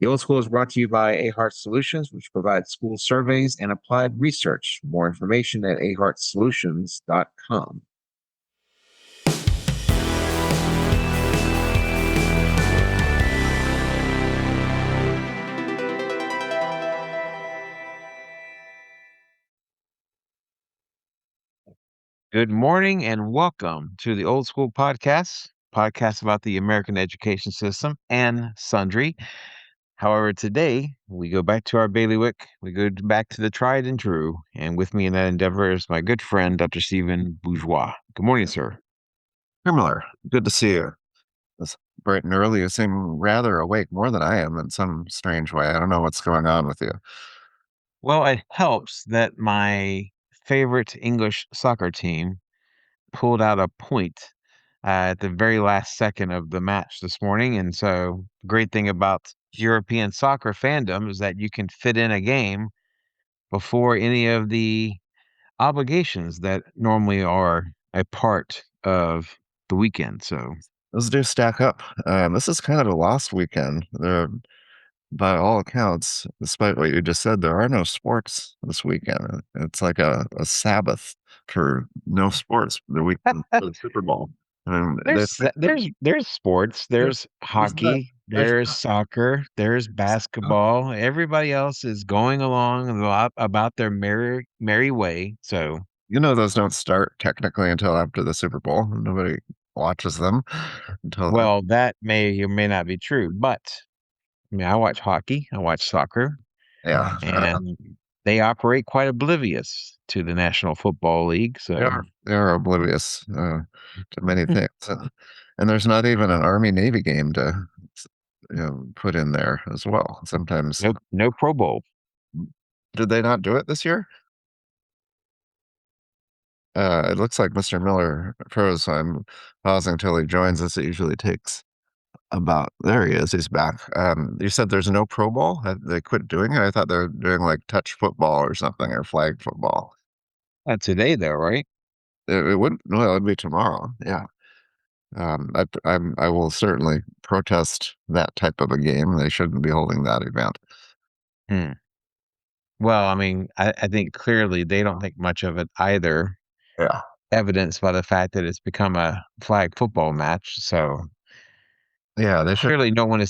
The Old School is brought to you by Ahart Solutions, which provides school surveys and applied research. More information at ahartsolutions.com. Good morning and welcome to the Old School podcast about the American education system and sundry. However, today we go back to our bailiwick. We go back to the tried and true. And with me in that endeavor is my good friend, Dr. Stephen Bourgeois. Good morning, sir. Similar. Good to see you. It's bright and early. You seem rather awake, more than I am in some strange way. I don't know what's going on with you. Well, it helps that my favorite English soccer team pulled out a point at the very last second of the match this morning. And so, great thing about European soccer fandom is that you can fit in a game before any of the obligations that normally are a part of the weekend. So, Those do stack up. This is kind of a lost weekend. By all accounts, despite what you just said, there are no sports this weekend. It's like a Sabbath for no sports the week for the Super Bowl. And there's sports, there's there's not, hockey, there's there's soccer, there's not, basketball. Everybody else is going along about their merry way. So, those don't start technically until after the Super Bowl. Nobody watches them until then. well, that may or may not be true, but I mean, I watch hockey, I watch soccer, Yeah, and they operate quite oblivious to the National Football League. they So, are they are oblivious to many things, and there's not even an Army Navy game to put in there as well. Sometimes no Pro Bowl. did they not do it this year? It looks like Mr. Miller froze, so I'm pausing till he joins us. It usually takes about there he is. He's back. You said there's no Pro Bowl. They quit doing it. I thought they were doing like touch football or something or flag football. Today, though, right? It wouldn't. Well, it'd be tomorrow. Yeah. I will certainly protest that type of a game. They shouldn't be holding that event. Hmm. Well, I mean, I think clearly they don't think much of it either, Yeah. evidenced by the fact that it's become a flag football match. So Yeah, they should. clearly no one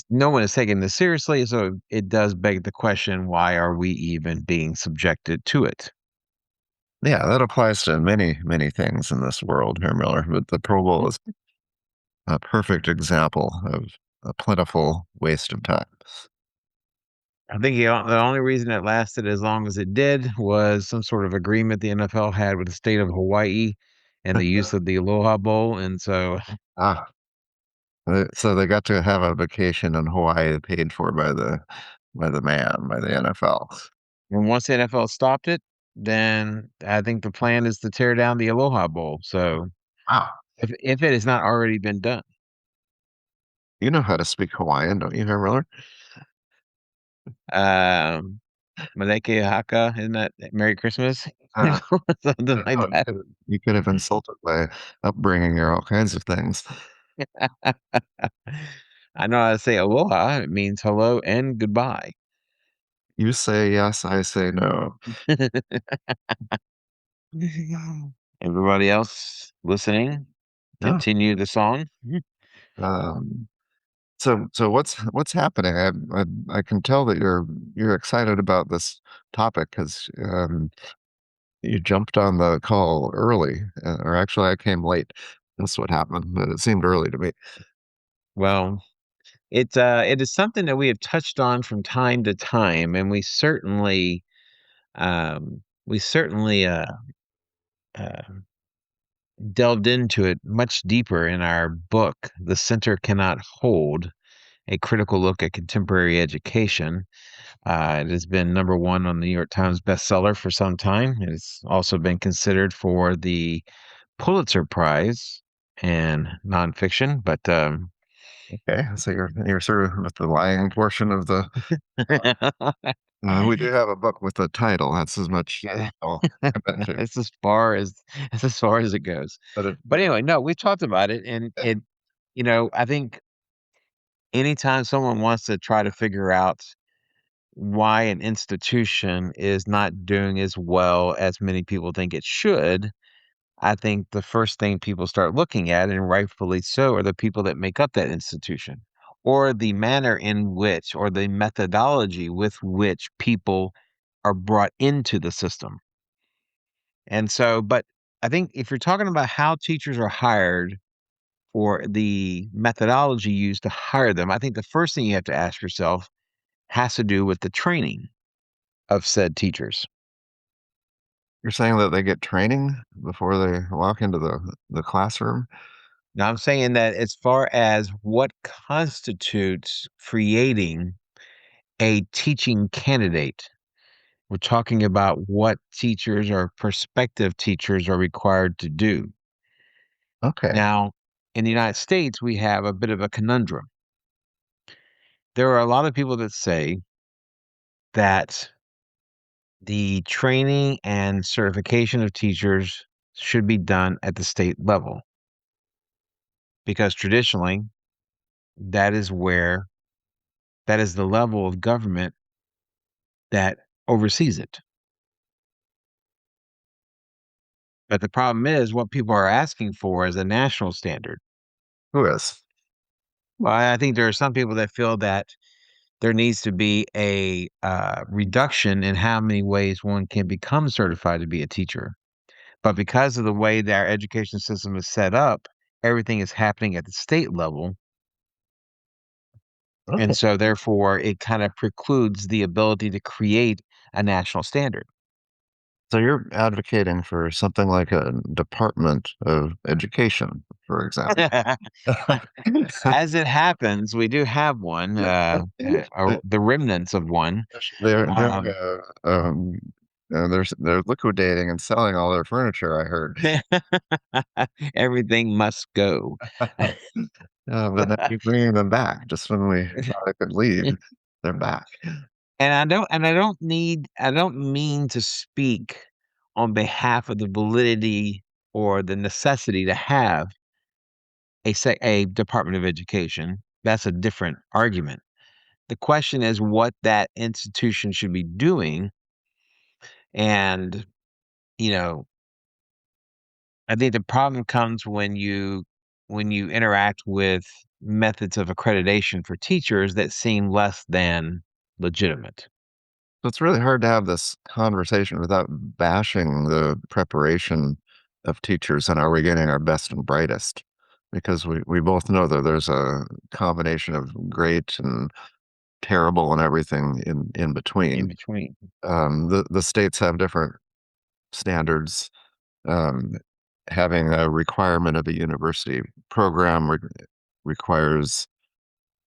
is taking this seriously. So it does beg the question, why are we even being subjected to it? Yeah, that applies to many, many things in this world here, Miller. But the Pro Bowl is a perfect example of a plentiful waste of time. I think the only reason it lasted as long as it did was some sort of agreement the NFL had with the state of Hawaii and the use of the Aloha Bowl. And so Ah, so they got to have a vacation in Hawaii paid for by the NFL. and once the NFL stopped it, then I think the plan is to tear down the Aloha Bowl. So Wow. if it has not already been done. You know how to speak Hawaiian, don't you, Miller? Um, Maleke Haka, isn't that Merry Christmas? Uh, Something like oh, that. you could have insulted my upbringing or all kinds of things. I know how to say aloha. It means hello and goodbye. You say yes, I say no. Everybody else listening, Yeah. continue the song. Um, so what's happening? I can tell that you're excited about this topic because you jumped on the call early, or actually I came late. That's what happened, but it seemed early to me. Well, it is something that we have touched on from time to time, and we certainly uh, delved into it much deeper in our book, "The Center Cannot Hold: A Critical Look at Contemporary Education." It has been number one on the New York Times bestseller for some time. It's also been considered for the Pulitzer Prize in nonfiction, but Okay, so you're sort of with the lying portion of the. We do have a book with a title. That's as much I'll commit to. it's as far as it's as far as it goes. But it, But anyway, no, we talked about it, and I think anytime someone wants to try to figure out why an institution is not doing as well as many people think it should, I think the first thing people start looking at, and rightfully so, are the people that make up that institution, or the manner in which, or the methodology with which people are brought into the system. And so, but I think if you're talking about how teachers are hired or the methodology used to hire them, I think the first thing you have to ask yourself has to do with the training of said teachers. You're saying that they get training before they walk into the classroom? Now, I'm saying that as far as what constitutes creating a teaching candidate, we're talking about what teachers or prospective teachers are required to do. Okay. Now, in the United States, we have a bit of a conundrum. There are a lot of people that say that the training and certification of teachers should be done at the state level because traditionally that is where that is the level of government that oversees it. But the problem is what people are asking for is a national standard. Who is? Well, I think there are some people that feel that there needs to be a reduction in how many ways one can become certified to be a teacher. But because of the way that our education system is set up, everything is happening at the state level. Okay. And so, therefore, it kind of precludes the ability to create a national standard. So you're advocating for something like a Department of Education, for example. As it happens, we do have one, the remnants of one. Um, They're liquidating and selling all their furniture, I heard. everything must go. But then keep bringing them back just when we thought I could leave. They're back. I don't mean to speak on behalf of the validity or the necessity to have a Department of Education. That's a different argument. The question is what that institution should be doing. And, you know, I think the problem comes when you interact with methods of accreditation for teachers that seem less than legitimate. So it's really hard to have this conversation without bashing the preparation of teachers and are we getting our best and brightest? Because we both know that there's a combination of great and terrible and everything in In between. between. The states have different standards. Um, Having a requirement of a university program requires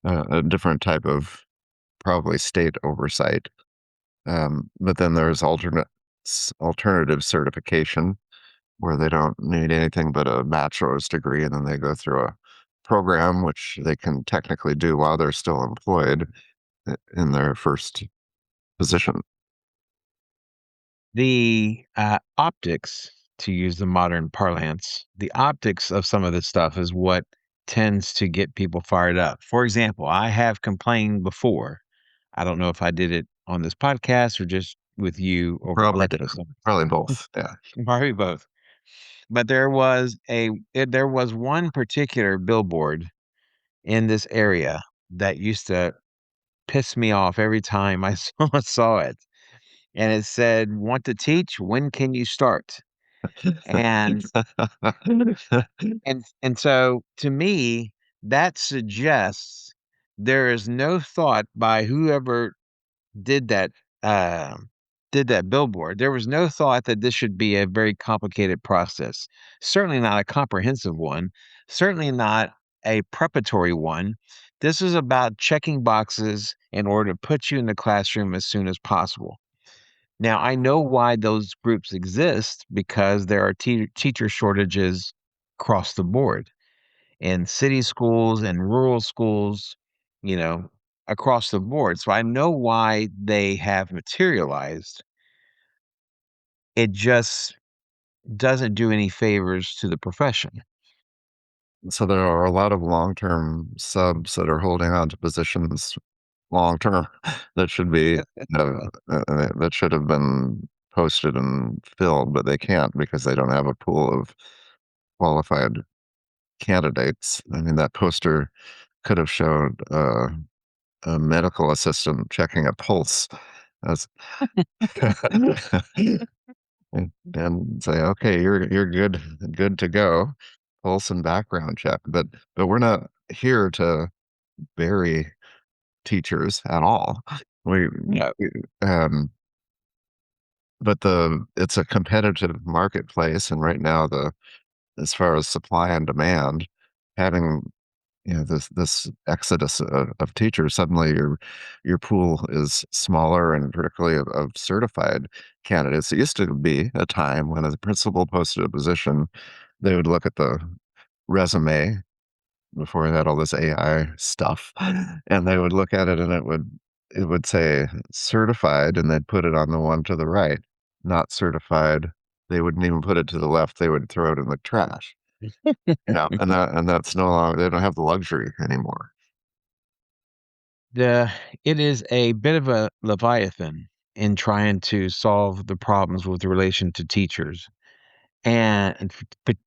a different type of probably state oversight. But then there's alternative certification where they don't need anything but a bachelor's degree, and then they go through a program which they can technically do while they're still employed in their first position. The optics, to use the modern parlance, the optics of some of this stuff is what tends to get people fired up. For example, I have complained before. I don't know if I did it on this podcast or just with you over Probably did. breakfast. Probably both. Yeah. Probably both. But there was one particular billboard in this area that used to piss me off every time I saw it. And it said, "Want to teach? When can you start?" And so to me, that suggests there is no thought by whoever did that uh, did that billboard. There was no thought that this should be a very complicated process. Certainly not a comprehensive one. Certainly not a preparatory one. This is about checking boxes in order to put you in the classroom as soon as possible. Now, I know why those groups exist because there are teacher shortages across the board in city schools and rural schools, you know, across the board. So I know why they have materialized. It just doesn't do any favors to the profession. so there are a lot of long-term subs that are holding on to positions long term that should be that should have been posted and filled, but they can't because they don't have a pool of qualified candidates. I mean, that poster could have showed a medical assistant checking a pulse as and say, okay, you're good to go, pulse and background check. But we're not here to bury teachers at all. We, Yeah. we but it's a competitive marketplace, and right now as far as supply and demand, having this exodus of teachers, suddenly your pool is smaller, and particularly of certified candidates. It used to be a time when a principal posted a position, they would look at the resume before we had all this AI stuff, and they would look at it and it would say certified, and they'd put it on the one to the right. Not certified, they wouldn't even put it to the left, they would throw it in the trash. Yeah, and that's no longer, they don't have the luxury anymore. The it is a bit of a leviathan in trying to solve the problems with relation to teachers and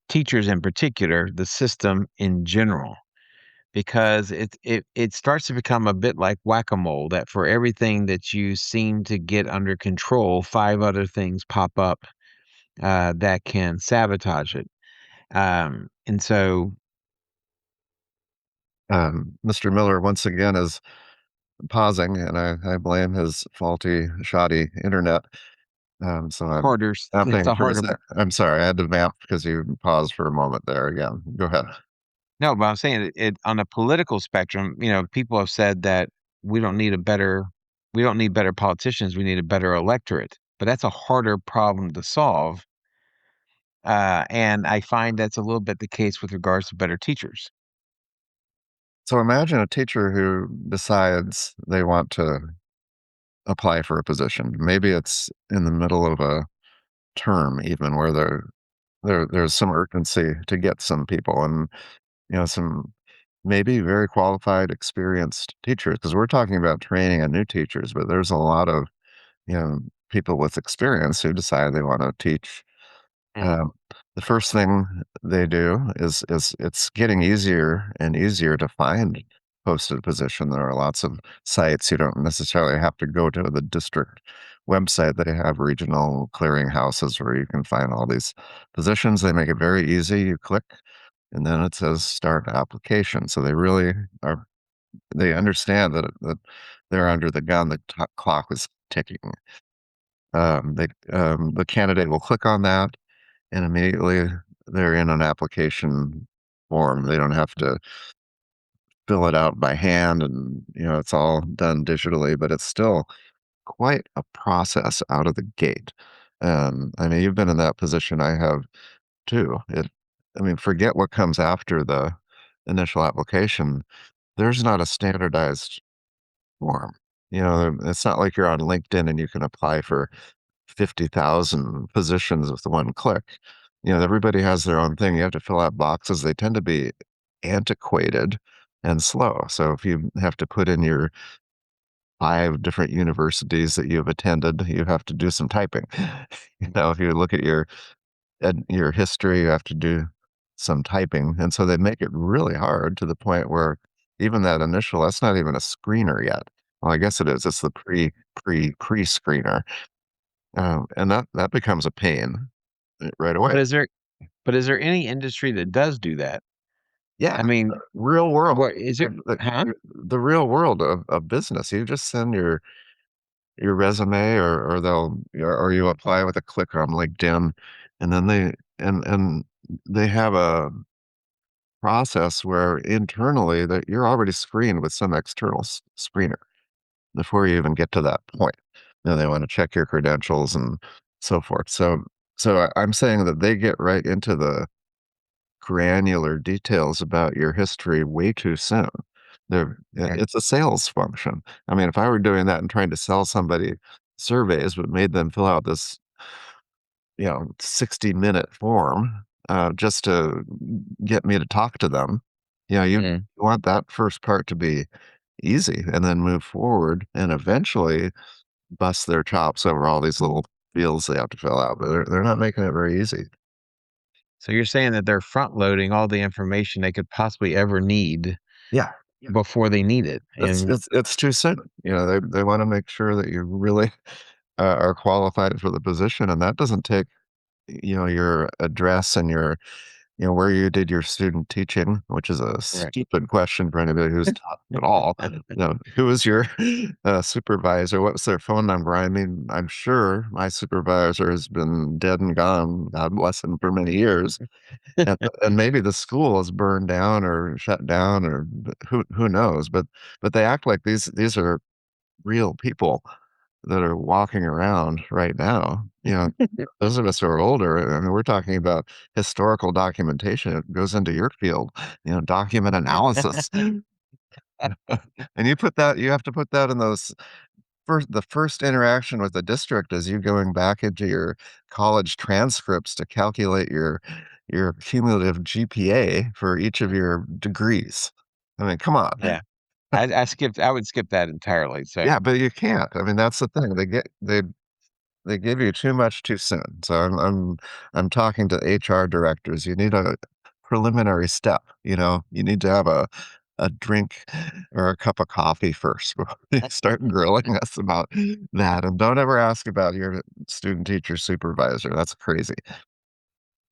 teachers in particular, the system in general, because it starts to become a bit like whack-a-mole that for everything that you seem to get under control, 5 other things pop up that can sabotage it. And so Mr. Miller once again is pausing, and I blame his faulty, shoddy internet. So harder, I'm it's paying a for a harder. sec. I'm sorry, I had to vamp because you paused for a moment there again. Go ahead. No, but I'm saying it on a political spectrum, people have said that we don't need a better we don't need better politicians, we need a better electorate. But that's a harder problem to solve. And I find that's a little bit the case with regards to better teachers. So imagine a teacher who decides they want to apply for a position. Maybe it's in the middle of a term, even where there's some urgency to get some people, and some maybe very qualified, experienced teachers, because we're talking about training and new teachers, but there's a lot of you know people with experience who decide they want to teach. Mm. Um, the first thing they do is it's getting easier and easier to find posted position. There are lots of sites. You don't necessarily have to go to the district website. They have regional clearinghouses where you can find all these positions. They make it very easy. You click, and then it says start application. So they really are. They understand that they're under the gun. The clock is ticking. The candidate will click on that, and immediately they're in an application form. They don't have to fill it out by hand, and it's all done digitally, but it's still quite a process out of the gate. I mean, you've been in that position. I have too. I mean, forget what comes after the initial application. There's not a standardized form. It's not like you're on LinkedIn and you can apply for 50,000 positions with one click. Everybody has their own thing. You have to fill out boxes. They tend to be antiquated and slow. So if you have to put in your 5 different universities that you've attended, you have to do some typing. If you look at your history, you have to do some typing. And so they make it really hard to the point where even that initial, that's not even a screener yet. Well, I guess it is. It's the pre-screener. And that becomes a pain right away. But is there any industry that does do that? Yeah, I mean, real world, what is it? Huh? the real world of business. You just send your resume, or you apply with a click on LinkedIn, and then they have a process where internally that you're already screened with some external screener before you even get to that point. They want to check your credentials and so forth. So I'm saying that they get right into the granular details about your history way too soon. Okay. It's a sales function. I mean, if I were doing that and trying to sell somebody surveys, but made them fill out this 60-minute form, just to get me to talk to them. You Mm. want that first part to be easy and then move forward and eventually bust their chops over all these little fields they have to fill out. But they're not making it very easy. So you're saying that they're front loading all the information they could possibly ever need Yeah. before they need it. It's And it's it's too soon. They want to make sure that you really are qualified for the position, and that doesn't take your address and where you did your student teaching, which is a right. stupid question for anybody who's taught at all. Who was your supervisor? What's their phone number? I mean, I'm sure my supervisor has been dead and gone, God bless him, for many years. And maybe the school is burned down or shut down or who knows, but they act like these are real people that are walking around right now. Those of us who are older, I mean, we're talking about historical documentation. It goes into your field, document analysis. And you have to put that in the first interaction with the district is you going back into your college transcripts to calculate your cumulative GPA for each of your degrees. I mean, come on. Yeah. I would skip that entirely. So Yeah, but you can't. I mean, that's the thing. They give you too much too soon. So I'm talking to HR directors. You need a preliminary step. You need to have a drink or a cup of coffee first before you start grilling us about that. And don't ever ask about your student teacher supervisor. That's crazy.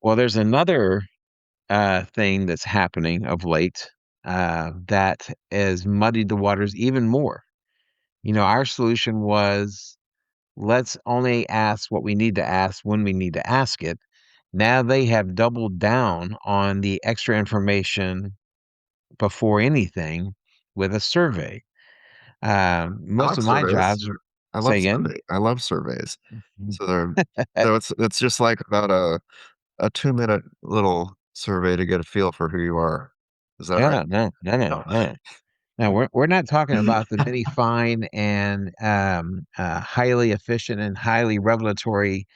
well, there's another thing that's happening of late that has muddied the waters even more. Our solution was let's only ask what we need to ask when we need to ask it. Now they have doubled down on the extra information before anything with a survey. I Most love of my surveys. jobs are, say again. I love surveys. So it's like about a 2-minute little survey to get a feel for who you are. Is that right? No, no, no, no, No. no. No, we're not talking about the many fine and highly efficient and highly revelatory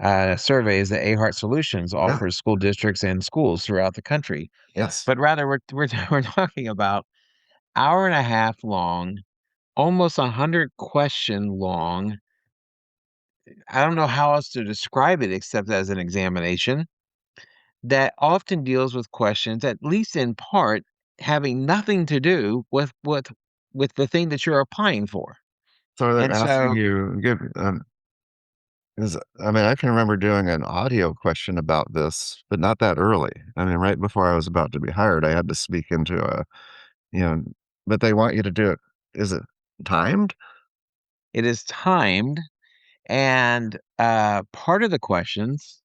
surveys that AHEART Solutions Yeah. offers school districts and schools throughout the country, Yes. but rather we're talking about hour and a half long, almost 100 question long. I don't know how else to describe it except as an examination that often deals with questions, at least in part, having nothing to do with the thing that you're applying for. So they're And asking so, you give I mean, I can remember doing an audio question about this, but not that early. I mean, right before I was about to be hired, I had to speak into you know, but they want you to do it. Is it timed? it is timed, and, part of the questions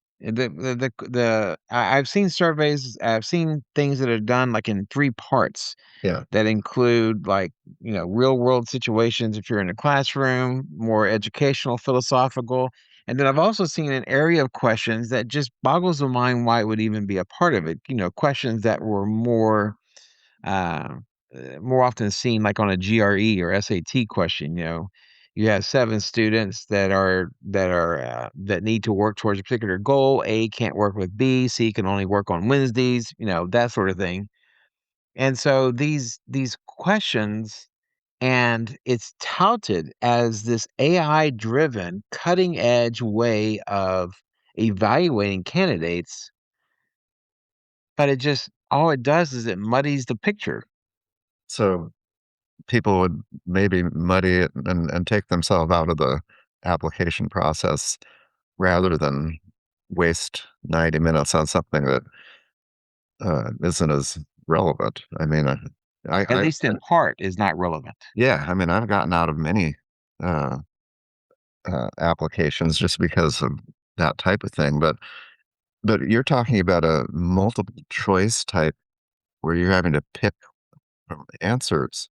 I've seen surveys, I've seen things that are done, like, in 3 parts Yeah. that include, like, real world situations if you're in a classroom, more educational, philosophical, and then I've also seen an area of questions that just boggles the mind why it would even be a part of it, questions that were more often seen like on a GRE or SAT question. You have 7 students that need to work towards a particular goal. A can't work with B, C can only work on Wednesdays, that sort of thing. And so these questions, and it's touted as this AI driven cutting edge way of evaluating candidates, but it just all it does is it muddies the picture. So people would maybe muddy it and take themselves out of the application process rather than waste 90 minutes on something that isn't as relevant. I mean, At I least in part is not relevant. yeah, I mean, I've gotten out of many uh, applications just because of that type of thing. But you're talking about a multiple choice type where you're having to pick from answers,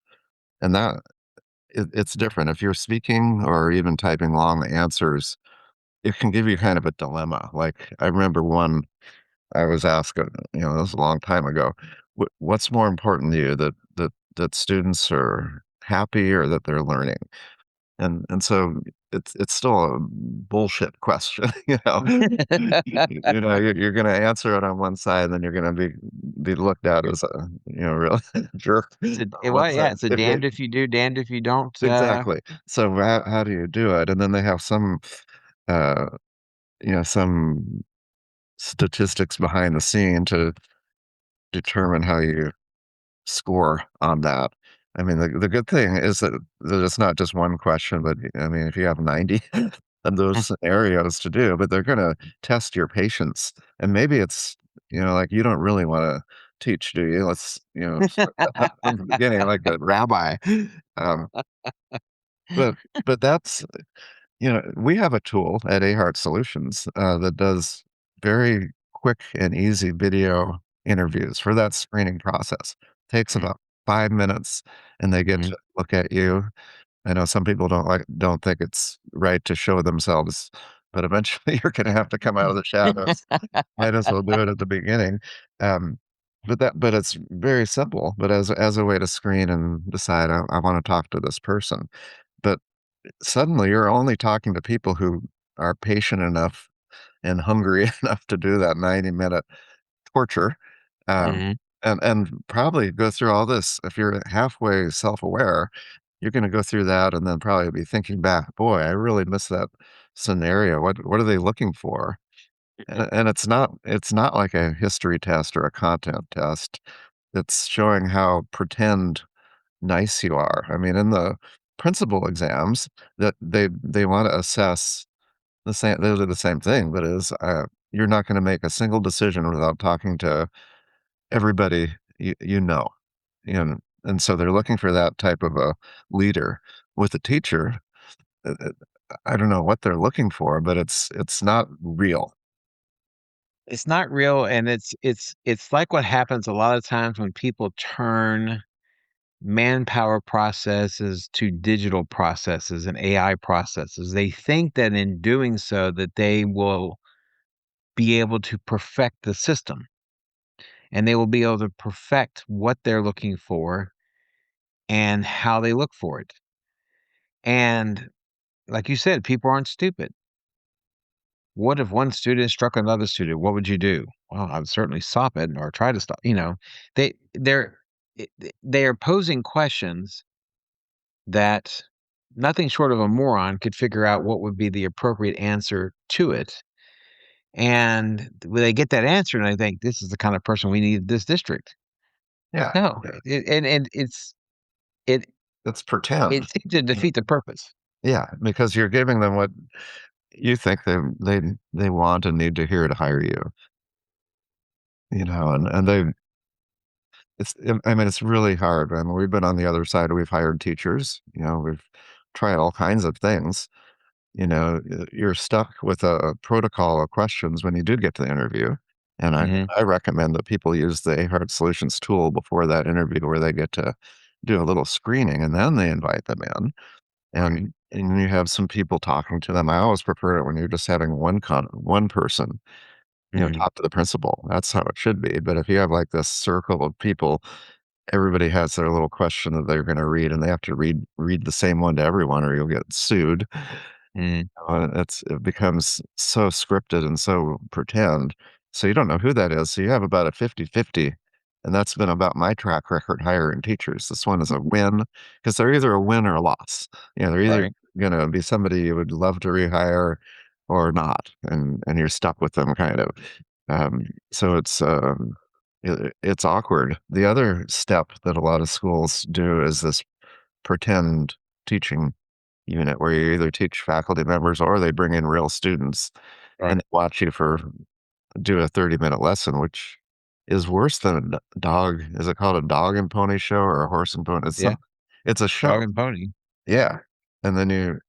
and it's different. If you're speaking or even typing long answers, it can give you kind of a dilemma. Like I remember one I was asked, this was a long time ago. What's more important to you, that students are happy or that they're learning? And so it's still a bullshit question, you know. You know, you're going to answer it on one side, and then you're going to be looked at as a, you know, real jerk on one Well, yeah, side. it's a If you damned if you do, damned if you don't. exactly. So how do you do it? And then they have some, uh, you know, some statistics behind the scene to determine how you score on that. I mean, the good thing is that it's not just one question, but I mean, if you have 90 of those scenarios to do, but they're going to test your patience. And maybe it's, you know, like you don't really want to teach, do you? Let's, you know, start that from the beginning, like a rabbi. Um, but, but that's, you know, we have a tool at Ahart Solutions that does very quick and easy video interviews for that screening process. Takes Mm, about 5 minutes, and they get mm. to look at you. I know some people don't think it's right to show themselves, but eventually you're going to have to come out of the shadows. Might as well do it at the beginning. Um, but it's very simple. But as a way to screen and decide, I want to talk to this person. But suddenly you're only talking to people who are patient enough and hungry enough to do that 90-minute torture, um, Mhm. and probably go through all this. If you're halfway self-aware, you're gonna go through that and then probably be thinking back, "Boy, I really missed that scenario. What are they looking for?" And it's not like a history test or a content test. It's showing how pretend nice you are. I mean, in the principal exams that they wanna assess those are the same thing, but you're not gonna make a single decision without talking to everybody you know. And so they're looking for that type of a leader. With a teacher, I don't know what they're looking for, but it's not real. It's not real, and it's like what happens a lot of times when people turn manpower processes to digital processes and AI processes. They think that in doing so that they will be able to perfect the system, and they will be able to perfect what they're looking for and how they look for it. And like you said, people aren't stupid. What if one student struck another student? What would you do? Well, I would certainly stop it or try to stop. They're they are posing questions that nothing short of a moron could figure out what would be the appropriate answer to it. And when they get that answer, and I think this is the kind of person we need in this district. Yeah, No, yeah. and it It's pretend. it seems to defeat the purpose. Yeah, because you're giving them what you think they want and need to hear to hire you, you know, and they I mean, it's really hard. I mean, we've been on the other side. We've hired teachers, you know, we've tried all kinds of things. You know, you're stuck with a protocol of questions when you do get to the interview. And Mhm. I recommend that people use the Ahart Solutions tool before that interview where they get to do a little screening and then they invite them in. Right. And you have some people talking to them. I always prefer it when you're just having one person, you know, Mhm. talk to the principal. That's how it should be. But if you have like this circle of people, everybody has their little question that they're going to read, and they have to read the same one to everyone, or you'll get sued. Mhm. It becomes so scripted and so pretend. So you don't know who that is. So you have about a 50-50, and that's been about my track record hiring teachers. This one is a win because they're either a win or a loss. You know, they're either Right. gonna be somebody you would love to rehire or not, and you're stuck with them kind of. So it's awkward. The other step that a lot of schools do is this pretend teaching unit where you either teach faculty members or they bring in real students Right. and watch you do a 30-minute lesson, which is worse than a dog. Is it called a dog and pony show or a horse and pony? Yeah. It's a Dog show. and pony. Yeah. And then you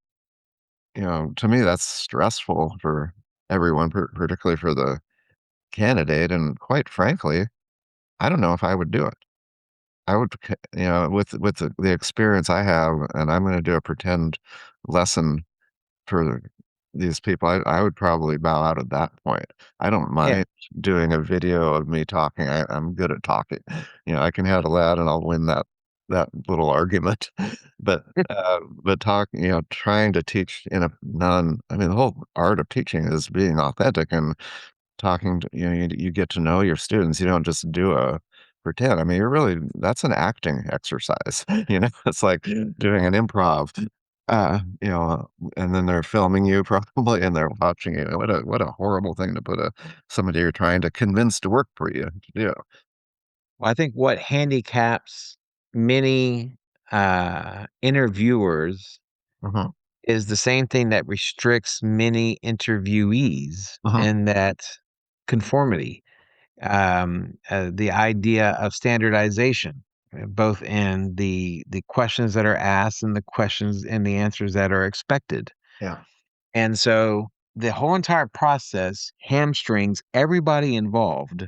know, to me, that's stressful for everyone, particularly for the candidate. And quite frankly, I don't know if I would do it. I would, you know, with the experience I have, and I'm going to do a pretend lesson for these people, I would probably bow out at that point. I don't Yeah. mind doing a video of me talking. I'm good at talking. You know, I can handle that and I'll win that that little argument. But trying to teach in a I mean, the whole art of teaching is being authentic and talking to, you get to know your students. You don't just do a pretend. I mean, that's an acting exercise. It's like doing an improv. And then they're filming you probably, and they're watching you. What a horrible thing to put somebody you're trying to convince to work for you to do. Well, I think what handicaps many interviewers Uh-huh. is the same thing that restricts many interviewees, Uh-huh. and that conformity, the idea of standardization, both in the questions that are asked and the questions and the answers that are expected. Yeah. And so the whole entire process hamstrings everybody involved.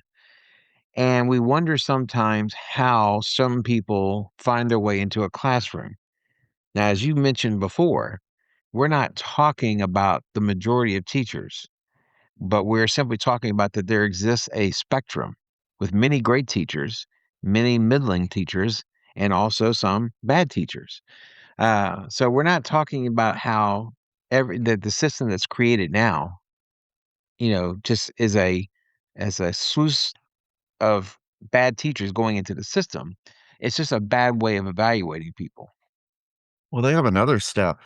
And we wonder sometimes how some people find their way into a classroom. Now, as you mentioned before, we're not talking about the majority of teachers, but we're simply talking about that there exists a spectrum with many great teachers, many middling teachers, and also some bad teachers. So we're not talking about how the system that's created now, just is a sluice of bad teachers going into the system. It's just a bad way of evaluating people. Well, they have another step.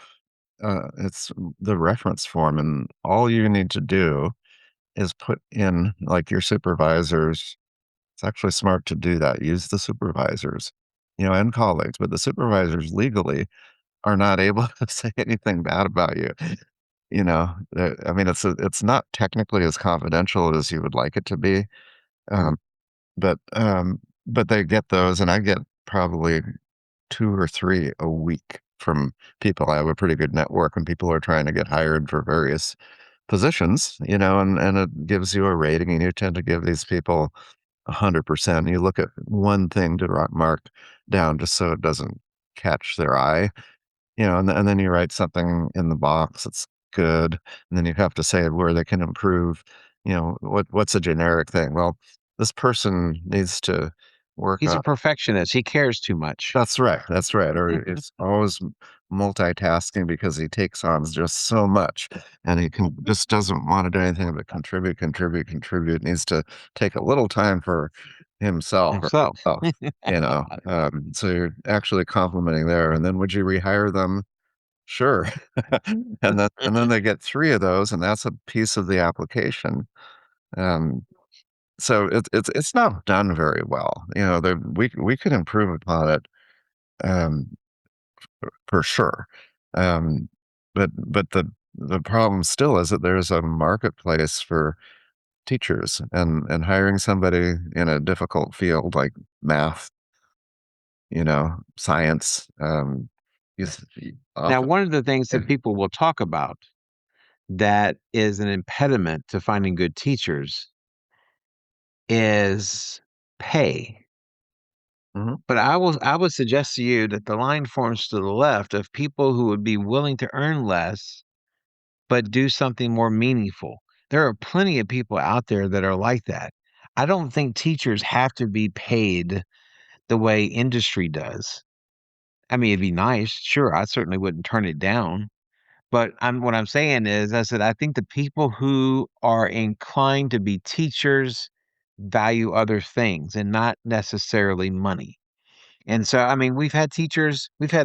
It's the reference form, and all you need to do is put in like your supervisors. It's actually smart to do that. Use the supervisors, and colleagues, but the supervisors legally are not able to say anything bad about you. I mean, it's not technically as confidential as you would like it to be, um, but they get those, and I get probably two or three a week from people. I have a pretty good network, and people are trying to get hired for various positions, and it gives you a rating, and you tend to give these people 100%. You look at one thing to mark down just so it doesn't catch their eye, and then you write something in the box that's good, and then you have to say where they can improve. What's a generic thing? Well, this person needs to work He's on. a perfectionist. He cares too much. That's right. That's right. Or it's always multitasking because he takes on just so much, and he just doesn't want to do anything but contribute, contribute, contribute. Needs to take a little time for himself or Himself. herself. So you're actually complimenting there. And then would you rehire them? Sure. And then they get three of those, and that's a piece of the application. Um, so it's not done very well. We could improve upon it. Um, for sure. Um, but the problem still is that there's a marketplace for teachers, and hiring somebody in a difficult field like math, science, is Now, often. one of the things that people will talk about that is an impediment to finding good teachers is pay. Mhm. But I would suggest to you that the line forms to the left of people who would be willing to earn less but do something more meaningful. There are plenty of people out there that are like that. I don't think teachers have to be paid the way industry does. I mean, it'd be nice, sure. I certainly wouldn't turn it down. But what I'm saying is, I said, I think the people who are inclined to be teachers value other things and not necessarily money. And so, I mean, we've had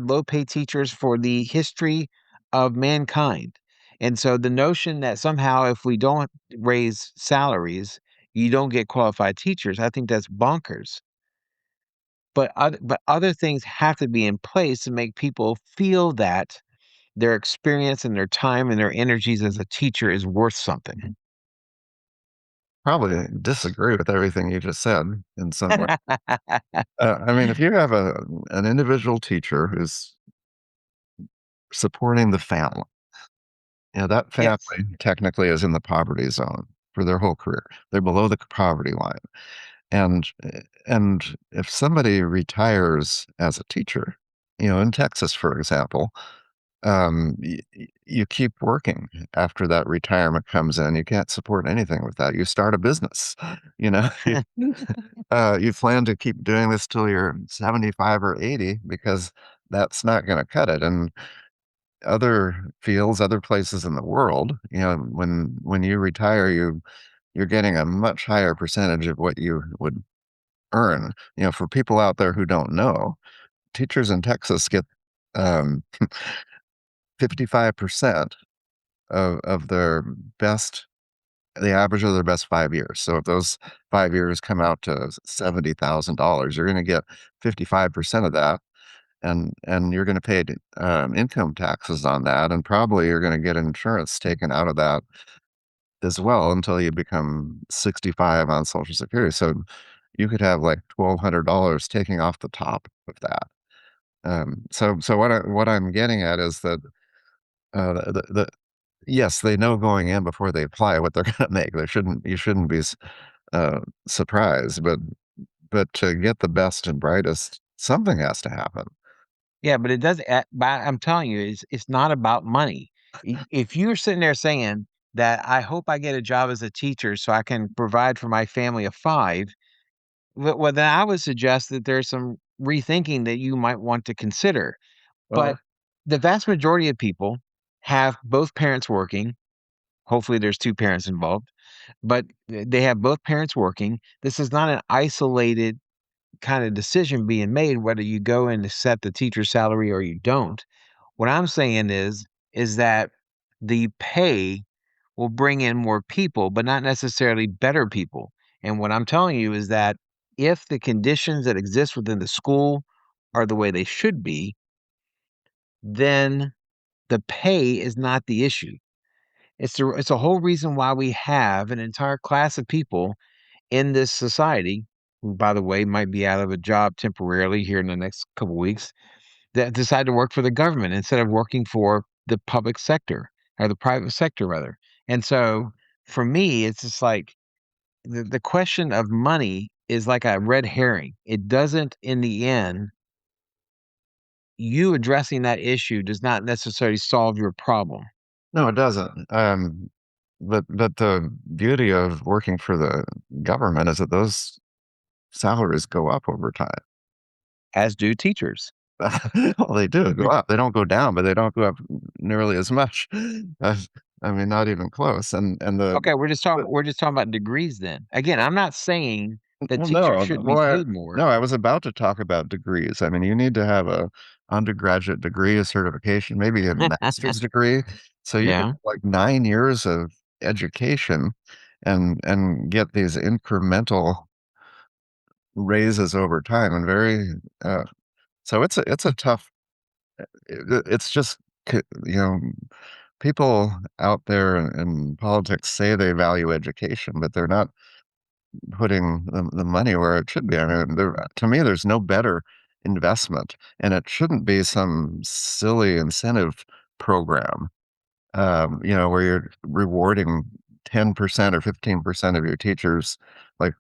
low paid teachers for the history of mankind. And so the notion that somehow if we don't raise salaries, you don't get qualified teachers, I think that's bonkers. But other things have to be in place to make people feel that their experience and their time and their energies as a teacher is worth something. Probably disagree with everything you just said in some way. I mean, if you have an individual teacher who's supporting the family, that Yes. family technically is in the poverty zone for their whole career. They're below the poverty line. And if somebody retires as a teacher, in Texas, for example, you keep working after that retirement comes in. You can't support anything with that. You start a business, you know, you plan to keep doing this till you're 75 or 80 because that's not going to cut it. And other fields, other places in the world, when you retire, you're getting a much higher percentage of what you would earn. For people out there who don't know, teachers in Texas get um, 55% of their best, the average of their best 5 years. So if those 5 years come out to $70,000, you're going to get 55% of that, and you're going to pay income taxes on that, and probably you're going to get insurance taken out of that as well until you become 65 on Social Security. So you could have like $1,200 taking off the top of that. So what I'm getting at is that yes, they know going in before they apply what they're going to make. You shouldn't be surprised, but to get the best and brightest, something has to happen. Yeah, but it does but I'm telling you, it's not about money. If you're sitting there saying that, "I hope I get a job as a teacher so I can provide for my family of 5," well, then I would suggest that there's some rethinking that you might want to consider. But Well, the vast majority of people have both parents working. Hopefully, there's 2 parents involved, but they have both parents working. This is not an isolated kind of decision being made whether you go in to set the teacher's salary or you don't. What I'm saying is that the pay will bring in more people, but not necessarily better people. And what I'm telling you is that if the conditions that exist within the school are the way they should be, then the pay is not the issue. It's a whole reason why we have an entire class of people in this society, who, by the way, might be out of a job temporarily here in the next couple weeks, that decide to work for the government instead of working for the public sector or the private sector rather. And so for me, it's just like the question of money is like a red herring. It doesn't, in the end, you addressing that issue does not necessarily solve your problem, no, it doesn't. But the beauty of working for the government is that those salaries go up over time. as do teachers. Well, they do go up. They don't go down, but they don't go up nearly as much. Uh, I mean, not even close. And the Okay, but, we're just talking about degrees then. Again, I'm not saying that well, teachers no, should be well, paid more. no, I was about to talk about degrees. I mean, you need to have a undergraduate degree, a certification, maybe a master's degree. So you could Yeah. have like 9 years of education and get these incremental raises over time and very so it's a tough it's just you know people out there in politics say they value education, but they're not putting the money where it should be. I mean, to me, there's no better investment, and it shouldn't be some silly incentive program, where you're rewarding 10% or 15% of your teachers, like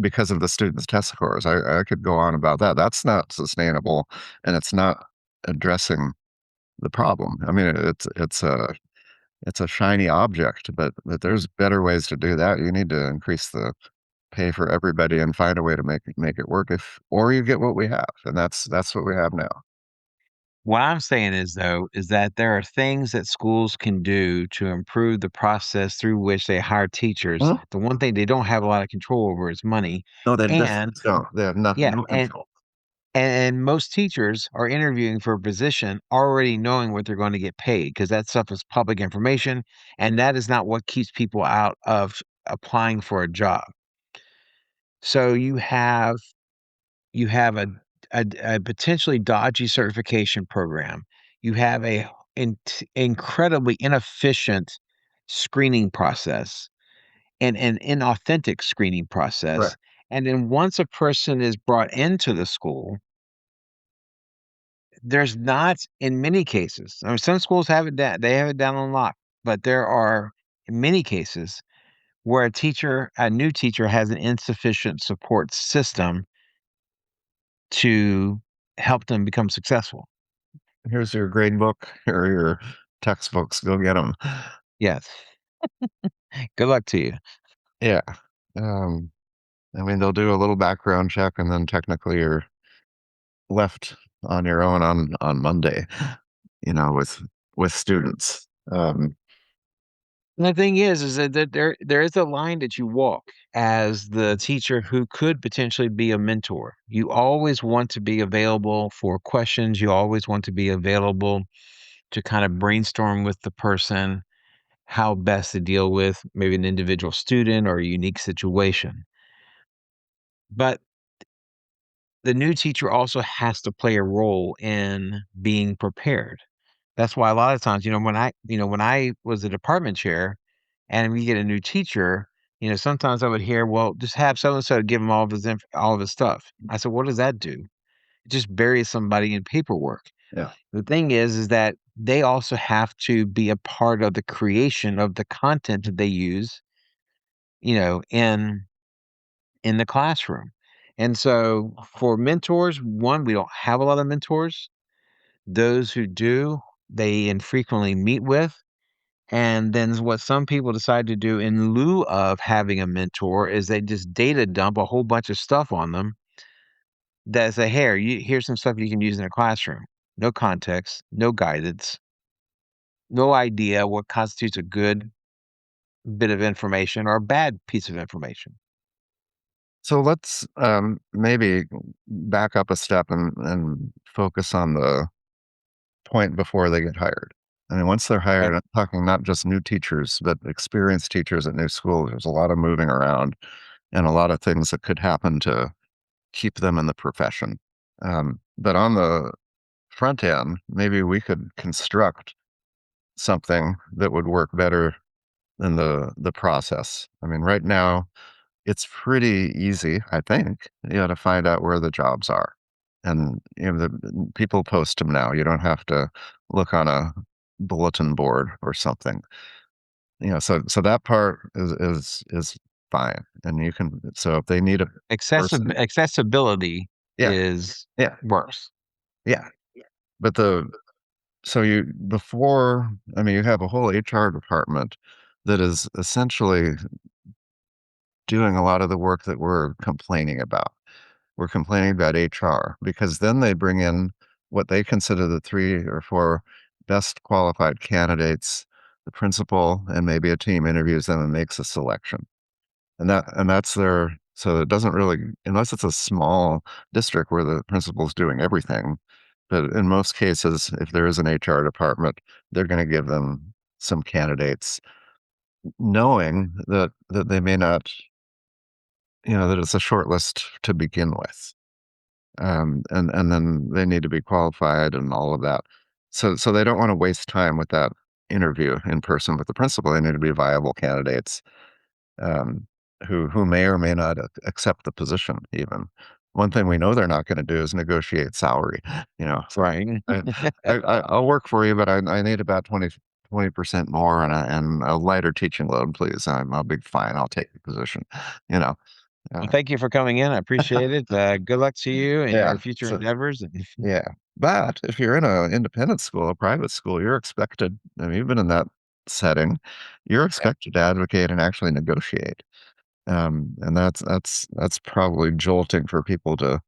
because of the students' test scores. I could go on about that. That's not sustainable, and it's not addressing the problem. I mean, it's a shiny object, but there's better ways to do that. You need to increase the pay for everybody and find a way to make it work, if or you get what we have, and that's what we have now. What I'm saying is, though, is that there are things that schools can do to improve the process through which they hire teachers. Well, The one thing they don't have a lot of control over is money. no, they And definitely don't. They have yeah, no control. and most teachers are interviewing for a position already knowing what they're going to get paid because that stuff is public information, and that is not what keeps people out of applying for a job. So you have a potentially dodgy certification program. You have a incredibly inefficient screening process and an inauthentic screening Right. process. And then once a person is brought into the school, there's not, in many cases, I mean, some schools have it down, they have it down on lock, but there are in many cases where a new teacher has an insufficient support system to help them become successful. here's your grade book or your textbooks. Go get them. Yes. Good luck to you. Yeah. Um, I mean, they'll do a little background check, and then technically you're left on your own on Monday. With students. And the thing is that there is a line that you walk as the teacher who could potentially be a mentor. You always want to be available for questions. You always want to be available to kind of brainstorm with the person how best to deal with maybe an individual student or a unique situation. But the new teacher also has to play a role in being prepared. That's why a lot of times, when I was a department chair and we get a new teacher, sometimes I would hear, well, just have so and so give him all of his stuff. I said, what does that do? It just buries somebody in paperwork. Yeah. The thing is that they also have to be a part of the creation of the content that they use, in the classroom. And so for mentors, one, we don't have a lot of mentors. Those who do, they infrequently meet with. And then what some people decide to do in lieu of having a mentor is they just data dump a whole bunch of stuff on them that say, hey, here's some stuff you can use in a classroom. No context, no guidance, no idea what constitutes a good bit of information or a bad piece of information. So let's maybe back up a step and focus on the point before they get hired. I mean, once they're Okay. hired, I'm talking not just new teachers, but experienced teachers at new schools. There's a lot of moving around and a lot of things that could happen to keep them in the profession. But on the front end, maybe we could construct something that would work better than the process. I mean, right now, it's pretty easy, I think, to find out where the jobs are. And the people post them now. You don't have to look on a bulletin board or something. So that part is fine. And you can so if they need a person, Accessibility yeah, is yeah, worse. yeah. But I mean, you have a whole HR department that is essentially doing a lot of the work that we're complaining about. We're complaining about HR because then they bring in what they consider the 3 or 4 best qualified candidates. The principal and maybe a team interviews them and makes a selection. And that's their so it doesn't really unless it's a small district where the principal's doing everything. But in most cases, if there is an HR department, they're going to give them some candidates, knowing that they may not, that it's a short list to begin with. And then they need to be qualified and all of that. So they don't want to waste time with that interview in person with the principal. They need to be viable candidates, um, who may or may not accept the position. Even one thing we know they're not going to do is negotiate salary. So Right. I'll work for you, but I need about 20% more and a lighter teaching load, please. I'll be fine. I'll take the position. You know. Well, Uh, thank you for coming in. I appreciate it. Good luck to you in yeah. your future So endeavors. And yeah. But if you're in an independent school, a private school, you're expected, I mean, you've been in that setting, you're expected to advocate and actually negotiate. And that's probably jolting for people to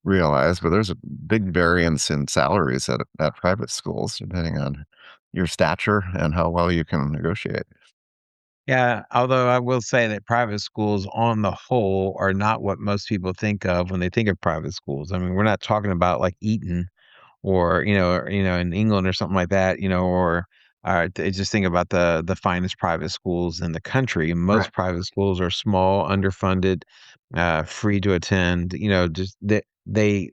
realize, but there's a big variance in salaries at private schools, depending on your stature and how well you can negotiate. yeah, although I will say that private schools on the whole are not what most people think of when they think of private schools. I mean, we're not talking about like Eton or in England or something like that, or just think about the finest private schools in the country. Right. Most private schools are small, underfunded, free to attend. Just they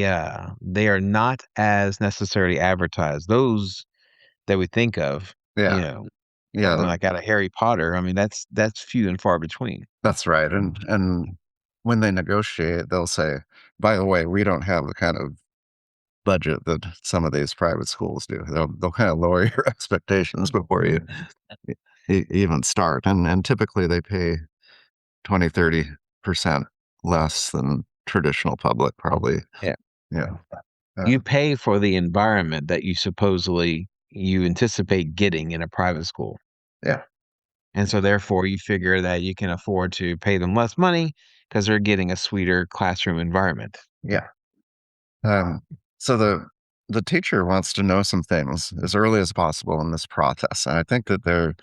are not as necessarily advertised. Those that we think of, Yeah. you know, Yeah. like out of Harry Potter. I mean, that's few and far between. That's right. And when they negotiate, they'll say, by the way, we don't have the kind of budget that some of these private schools do. They'll kind of lower your expectations before you even start. And typically they pay 20-30% less than traditional public, probably. Yeah. Yeah. You pay for the environment that you anticipate getting in a private school. Yeah. And so therefore you figure that you can afford to pay them less money because they're getting a sweeter classroom environment. Yeah. Um, so the teacher wants to know some things as early as possible in this process. And I think that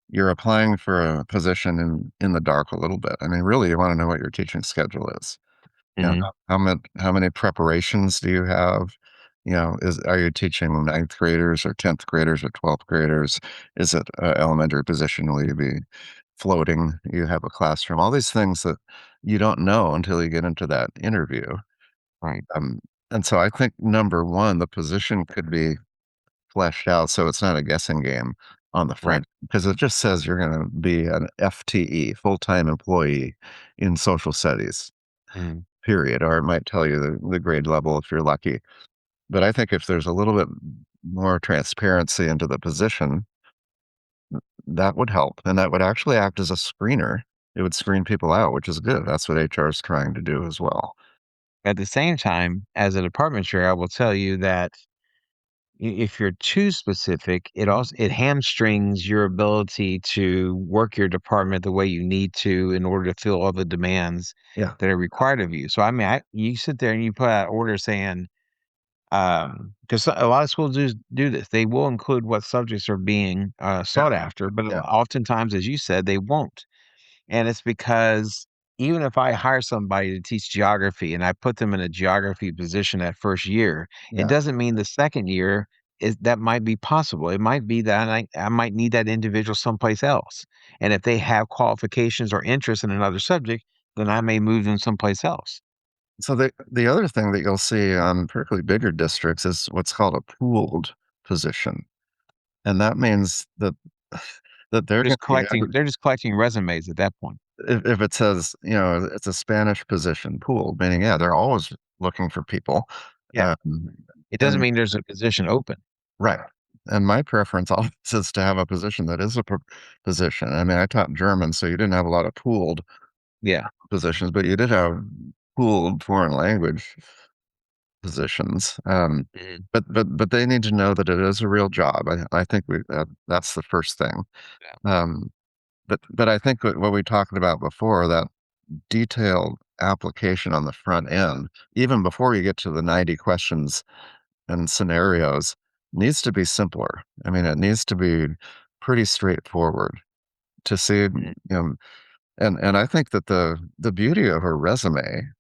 you're applying for a position in the dark a little bit. I mean, really, you want to know what your teaching schedule is. You know, Mhm. how many preparations do you have? Are you teaching ninth graders or 10th graders or 12th graders? Is it an elementary position? Will you be floating? You have a classroom, all these things that you don't know until you get into that interview. Right. Um, and so I think number one, the position could be fleshed out so it's not a guessing game on the Right. front because it just says you're going to be an FTE, full-time employee in social studies, Mhm. period. Or it might tell you the grade level if you're lucky. But I think if there's a little bit more transparency into the position, that would help. And that would actually act as a screener. It would screen people out, which is good. That's what HR is trying to do as well. At the same time, as a department chair, I will tell you that if you're too specific, it hamstrings your ability to work your department the way you need to in order to fill all the demands Yeah. that are required of you. So I mean, you sit there and you put out order saying, because a lot of schools do this. They will include what subjects are being Yeah. sought after, but Yeah. oftentimes, as you said, they won't. And it's because even if I hire somebody to teach geography and I put them in a geography position that first year, it Yeah. doesn't mean the second year is that might be possible. It might be that I might need that individual someplace else. And if they have qualifications or interest in another subject, then I may move them someplace else. So the other thing that you'll see on particularly bigger districts is what's called a pooled position. And that means that that they're going to be They're just collecting resumes at that point. if it says, it's a Spanish position, pooled, meaning, yeah, they're always looking for people. Yeah. Um, It doesn't and mean there's a position open. right. And my preference always is to have a position that is a position. I mean, I taught German, so you didn't have a lot of pooled Yeah. positions, but you did have pooled foreign language positions. Mhm. But they need to know that it is a real job. I think that's the first thing. Yeah. Um, but I think what we talked about before, that detailed application on the front end, even before you get to the 90 questions and scenarios, needs to be simpler. I mean, it needs to be pretty straightforward to see, Mhm. and I think that the beauty of a resume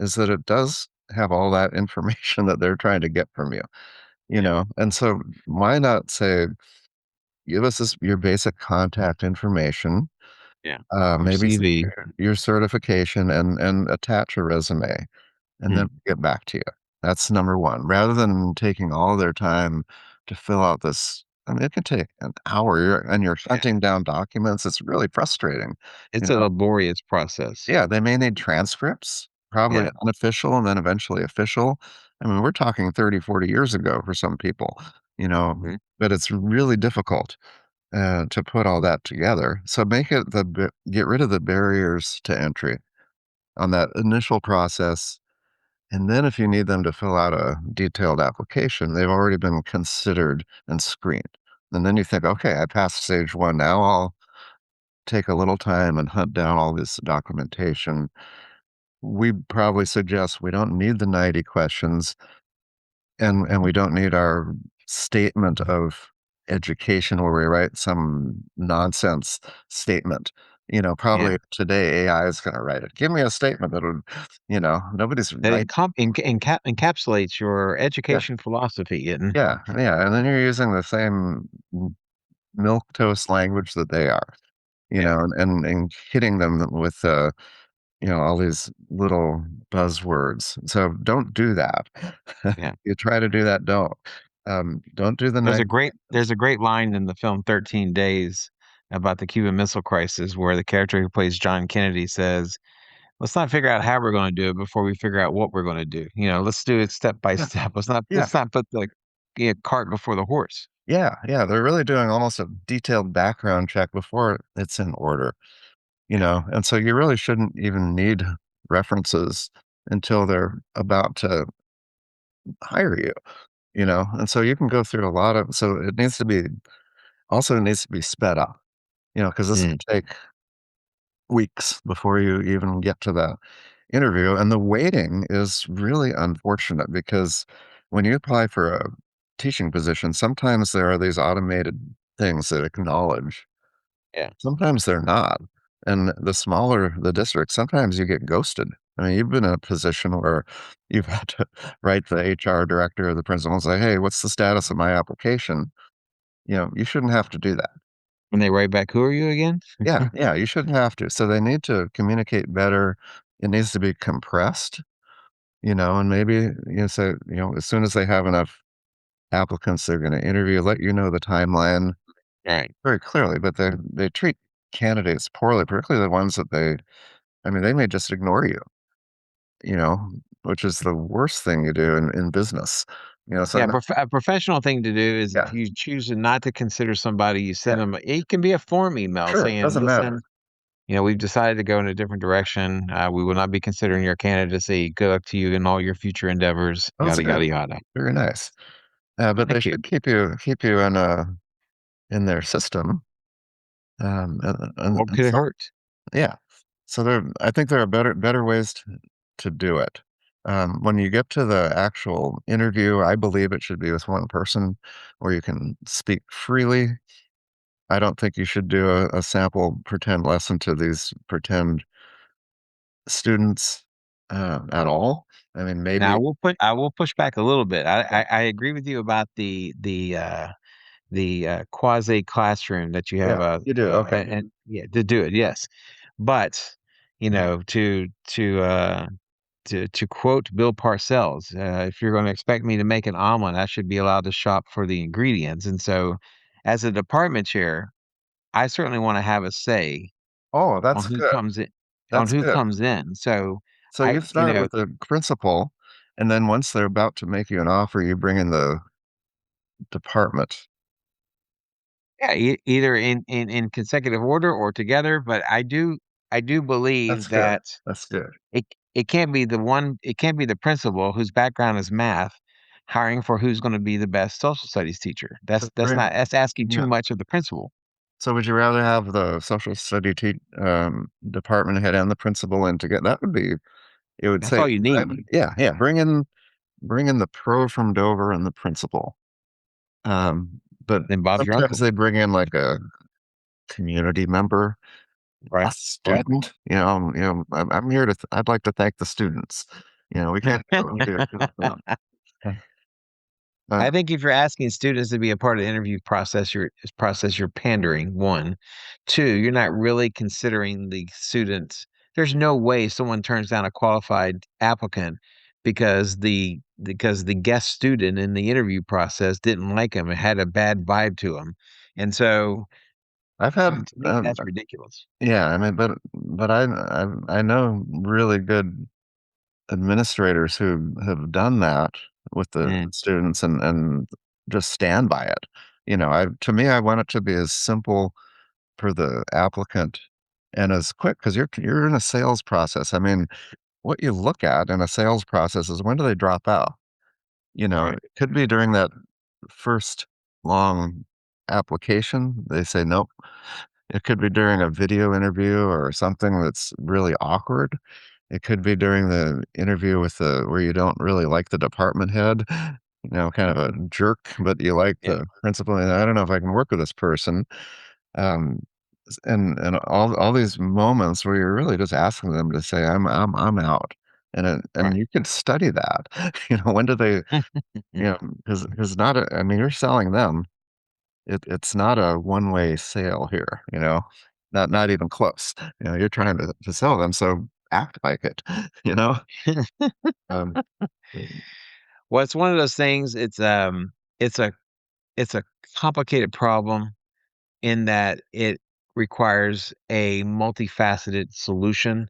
is that it does have all that information that they're trying to get from you, Yeah. And so why not say, give us your basic contact information, Yeah. Your maybe CV. your certification and attach a resume and then Mhm. get back to you. That's number one. Rather than taking all their time to fill out this, I mean, it can take an hour and you're Yeah. hunting down documents. It's really frustrating. You It's a know, laborious process. yeah, they may need transcripts, probably Yeah. unofficial and then eventually official. I mean, we're talking 30, 40 years ago for some people, Mhm. but it's really difficult to put all that together. So get rid of the barriers to entry on that initial process. And then if you need them to fill out a detailed application, they've already been considered and screened. And then you think, okay, I passed stage one. Now I'll take a little time and hunt down all this documentation. We probably suggest we don't need the 90 questions and we don't need our statement of education where we write some nonsense statement. Yeah. Probably today AI is going to write it. Give me a statement that'll, nobody's That right. encapsulates your Yeah. education philosophy and Yeah. Yeah. And then you're using the same milk toast language that they are, yeah. and hitting them with, all these little buzzwords. So don't do that. Yeah. You try to do that, don't. Don't do the night. There's a great line in the film 13 Days about the Cuban Missile Crisis where the character who plays John Kennedy says, "Let's not figure out how we're going to do it before we figure out what we're going to do. Let's do it step by Yeah, step. yeah, Let's not put the cart before the horse." yeah, yeah. They're really doing almost a detailed background check before it's in order, Yeah. and so you really shouldn't even need references until they're about to hire you, you know? And so you can go through a lot of, so it needs to be, also needs to be sped up, you know, because this Mm, can take weeks before you even get to that interview. And the waiting is really unfortunate because when you apply for a teaching position, sometimes there are these automated things that acknowledge, yeah. sometimes they're not. And the smaller the district, sometimes you get ghosted. I mean, you've been in a position where you've had to write the HR director or the principal and say, "Hey, what's the status of my application?" You know, you shouldn't have to do that. When they write back, "Who are you again?" Yeah, yeah, you shouldn't have to. So they need to communicate better. It needs to be compressed, you know, and maybe, you know, so, you know, as soon as they have enough applicants they're going to interview, let you know the timeline Right. very clearly. But they treat candidates poorly, particularly the ones that I mean, they may just ignore you, you know, which is the worst thing you do in business. You know, so Yeah, no, a professional thing to do is if yeah, you choose not to consider somebody, you yeah, send them it can be a form email sure, saying, doesn't matter. "Listen, we've decided to go in a different direction. We will not be considering your candidacy. Good luck to you in all your future endeavors, Oh, that's yada, good, yada, yada." very nice. But they Thank you. should keep you in their system. What And could it so, hurt? yeah, so I think there are better ways to do it. When you get to the actual interview, I believe it should be with one person where you can speak freely. I don't think you should do a sample pretend lesson to these pretend students at all. I mean, Now, maybe, I will push back a little bit. yeah, I agree with you about quasi classroom that you have yeah, you do. Okay. and yeah, to do it, yes. But, to quote Bill Parcells, if you're going to expect me to make an omelet, I should be allowed to shop for the ingredients. And so, as a department chair, I certainly want to have a say Oh, on that's who good. comes in. On That's who good. comes in. So, So you start with the principal, and then once they're about to make you an offer, you bring in the department. yeah, either in consecutive order or together. But I do That's believe good. that That's good. it can't be it can't be the principal whose background is math hiring for who's going to be the best social studies teacher. So bring That's asking too no. much of the principal. So would you rather have the social study department head and the principal in together? That would be, it would That's say, all you need. yeah, yeah, bring in the pro from Dover and the principal. But Then Bob's your sometimes uncle, they bring in like a community member, a right? Right. student. I'm here to. I'd like to thank the students. You know, we can't do it. Uh, I think if you're asking students to be a part of the interview process, you're pandering. One, two, you're not really considering the students. There's no way someone turns down a qualified applicant because the guest student in the interview process didn't like him and had a bad vibe to him. And so, I've had, to me, that's ridiculous. yeah. I mean, but I know really good administrators who have done that with the Mm, students and just stand by it. You know, I to me, I want it to be as simple for the applicant and as quick because you're in a sales process. I mean, what you look at in a sales process is when do they drop out? You know, right. it could be during that first long application. They say nope. It could be during a video interview or something that's really awkward. It could be during the interview with the where you don't really like the department head, you know, kind of a jerk, but you like Yeah. the principal. And I don't know if I can work with this person. Um, and all these moments where you're really just asking them to say, I'm out. And Right. you can study that. You know, when do they, you know, because not I mean, you're selling them. It's not a one-way sale here, you know? Not even close. You know, you're trying to sell them, so act like it, you know? Um, Well, it's one of those things. It's a it's a complicated problem in that it requires a multifaceted solution,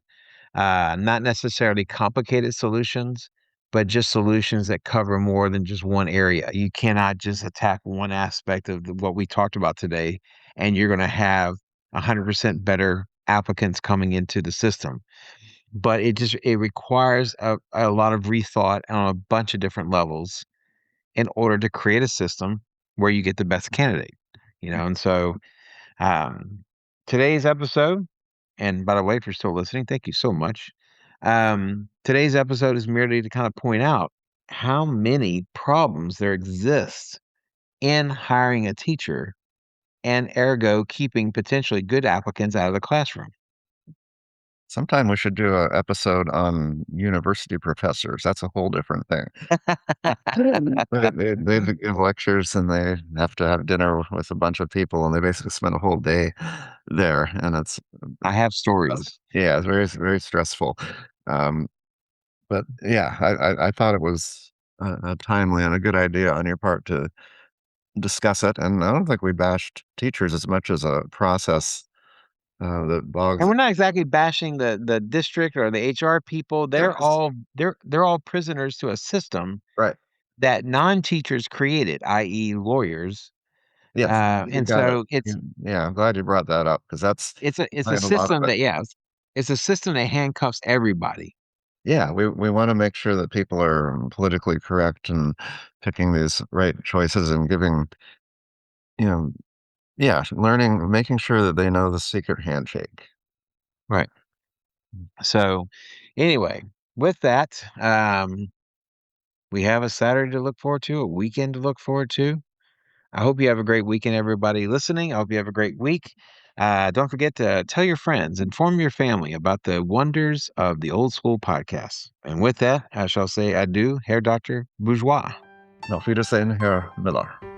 not necessarily complicated solutions, but just solutions that cover more than just one area. You cannot just attack one aspect of what we talked about today, and you're going to have 100% better applicants coming into the system. but it requires a lot of rethought on a bunch of different levels in order to create a system where you get the best candidate. And so um, today's episode, and by the way, if you're still listening, thank you so much. Today's episode is merely to kind of point out how many problems there exist in hiring a teacher and ergo keeping potentially good applicants out of the classroom. Sometime we should do an episode on university professors. That's a whole different thing. They give lectures and they have to have dinner with a bunch of people, and they basically spend a whole day there, and it's I have stories. yeah, it's very very stressful. Um, but yeah, I thought it was a timely and a good idea on your part to discuss it, and I don't think we bashed teachers as much as a process that And bogs. we're not exactly bashing the district or the HR people. They're Yes. all they're all prisoners to a system Right. that non-teachers created, i.e., lawyers. Yes, you And got it. so Yeah, I'm glad you brought that up because that's it's a playing a lot of system it. that it's a system that handcuffs everybody. Yeah, we want to make sure that people are politically correct and picking these right choices and giving, you know, yeah, learning, making sure that they know the secret handshake. Right. So anyway, with that, we have a Saturday to look forward to, a weekend to look forward to. I hope you have a great weekend, everybody listening. I hope you have a great week. Don't forget to tell your friends, inform your family about the wonders of the Old School podcast. And with that, I shall say adieu, Herr Dr. Bourgeois. Auf Wiedersehen, Herr Miller.